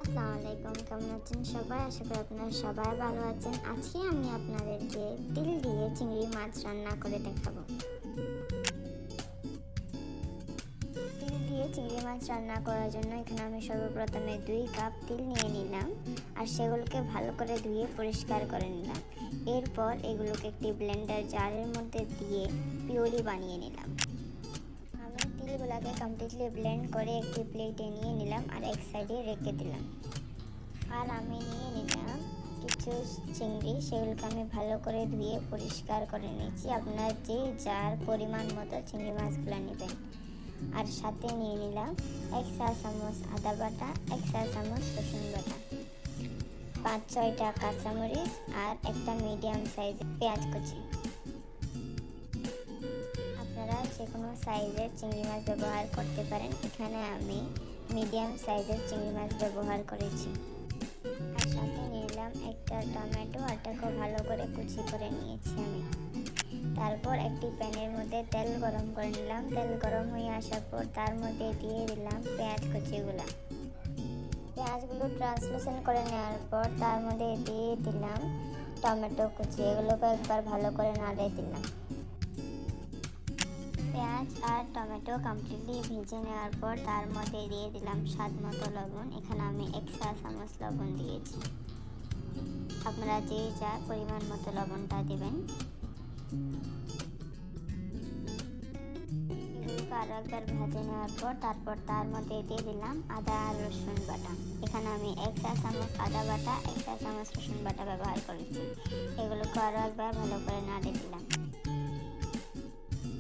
আসসালামু আলাইকুম, কেমন আছেন সবাই? আশা করি আপনারা সবাই ভালো আছেন। আজকে আমি আপনাদেরকে তিল দিয়ে চিংড়ি মাছ রান্না করে দেখাবো। তিল দিয়ে চিংড়ি মাছ রান্না করার জন্য এখানে আমি সর্বপ্রথমে 2 কাপ তিল নিয়ে নিলাম আর সেগুলোকে ভালো করে ধুয়ে পরিষ্কার করে নিলাম। এরপর এগুলোকে একটি ব্লেন্ডার জারের মধ্যে দিয়ে পিউরি বানিয়ে নিলাম। আমি তিলগুলোকে কমপ্লিটলি ব্লেন্ড করে একটি প্লেটে নিয়ে নিলাম আর এক সাইডে রেখে দিলাম। আর আমি নিয়ে নিলাম কিছু চিংড়ি, সেগুলোকে আমি ভালো করে ধুয়ে পরিষ্কার করে নিয়েছি। আপনার যে যার পরিমাণ মতো চিংড়ি মাছগুলো নেবেন। আর সাথে নিয়ে নিলাম 1 চা চামচ আদা বাটা, 1 চা চামচ রসুন বাটা, 5-6টা কাঁচামরিচ আর একটা মিডিয়াম সাইজের পেঁয়াজ কুচি। আপনারা যে কোনো সাইজের চিংড়ি মাছ ব্যবহার করতে পারেন, এখানে আমি মিডিয়াম সাইজের চিংড়ি মাছ ব্যবহার করেছি। আর সাথে নিলাম একটা টমেটো, আটাকে ভালো করে কুচি করে নিয়েছি আমি। তারপর একটি প্যানের মধ্যে তেল গরম করে নিলাম। তেল গরম হয়ে আসার পর তার মধ্যে দিয়ে দিলাম পেঁয়াজ কুচিগুলো। পেঁয়াজগুলো ট্রান্সলেশন করে নেওয়ার পর তার মধ্যে দিয়ে দিলাম টমেটো কুচি। এগুলোকে একবার ভালো করে নাড়িয়ে দিলাম। পেঁয়াজ আর টমেটো কমপ্লিটলি ভেজে নেওয়ার পর তার মধ্যে দিয়ে দিলাম স্বাদ মতো লবণ। এখানে আমি 1 চা চামচ লবণ দিয়েছি। আপনারা যে যা পরিমাণ মতো লবণটা দেবেন। এগুলোকে আরও একবার ভেজে নেওয়ার পর তারপর তার মধ্যে দিয়ে দিলাম আদা আর রসুন বাটা। এখানে আমি 1 চা চামচ আদা বাটা, 1 চা চামচ রসুন বাটা ব্যবহার করেছি। এগুলোকে আরও একবার ভালো করে নাড়িয়ে দিলাম।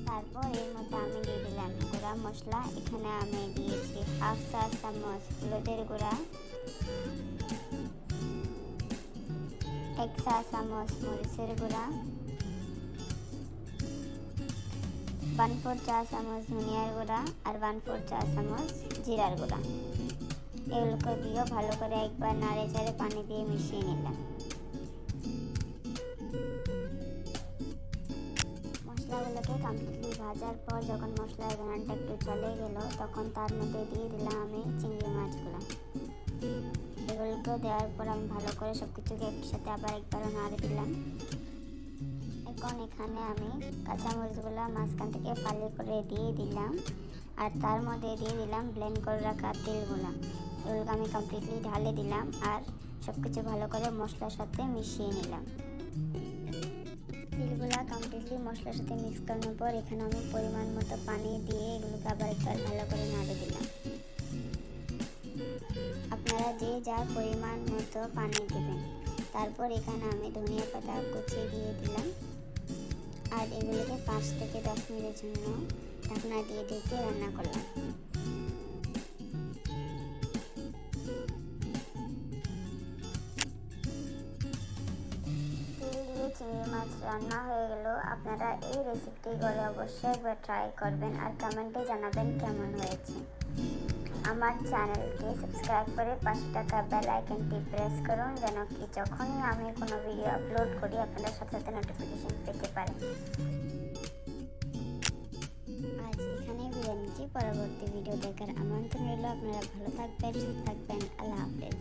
তারপর এর মধ্যে আমি দিয়ে দিলাম গুঁড়া মশলা। এখানে আমি দিয়েছি 1/2 চা চামচ হলুদের গুঁড়া, 1 চা চামচ মরিচের গুঁড়া, 1/4 চা চামচ ধনিয়ার গুঁড়া আর 1/4 চা চামচ জিরার গুঁড়া। এগুলোকে দিয়েও ভালো করে একবার নাড়ে চাড়ে পানি দিয়ে মিশিয়ে নিলাম। মশলাগুলোকে কমপ্লিটলি ভাজার পর যখন মশলার ঘ্রাণটা একটু চলে গেল, তখন তার মধ্যে দিয়ে দিলাম আমি চিংড়ি মাছগুলো। এগুলোকে দেওয়ার পর আমি ভালো করে সব কিছুকে একসাথে আবার একবারও নাড়ে দিলাম। এখন এখানে আমি কাঁচামরিচগুলো মাঝখান থেকে ফালি করে দিয়ে দিলাম আর তার মধ্যে দিয়ে দিলাম ব্লেন্ড করে রাখা তেলগুলো। এগুলোকে আমি কমপ্লিটলি ঢালে দিলাম আর সব কিছু ভালো করে মশলার সাথে মিশিয়ে নিলাম। তিলগুলা কমপ্লিটলি মশলার সাথে মিক্স করানোর পর এখানে আমি পরিমাণ মতো পানি দিয়ে এগুলোকে আবার একবার ভালো করে নাড়ে দিলাম। আপনারা যে যার পরিমাণ মতো পানি দেবেন। তারপর এখানে আমি ধনিয়া পাতা কুচিয়ে দিয়ে দিলাম আর এগুলোকে 5 থেকে 10 মিনিটের জন্য ঢাকনা দিয়ে ঢেকে রান্না করলাম। চিংড়ি মাছ রান্না হয়ে গেল। আপনারা এই রেসিপিটি করে অবশ্যই একবার ট্রাই করবেন আর কমেন্টে জানাবেন কেমন হয়েছে। আমার চ্যানেলকে সাবস্ক্রাইব করে পাশে থাকা বেল আইকনটি প্রেস করুন, যেন কি যখনই আমি কোনো ভিডিও আপলোড করি আপনারা সাথে সাথে নোটিফিকেশন পেতে পারেন। আজ এখানেই বিদায় নিচ্ছি। পরবর্তী ভিডিও দেখার আমন্ত্রণ রইল। আপনারা ভালো থাকবেন, সুস্থ থাকবেন। আল্লাহ হাফেজ।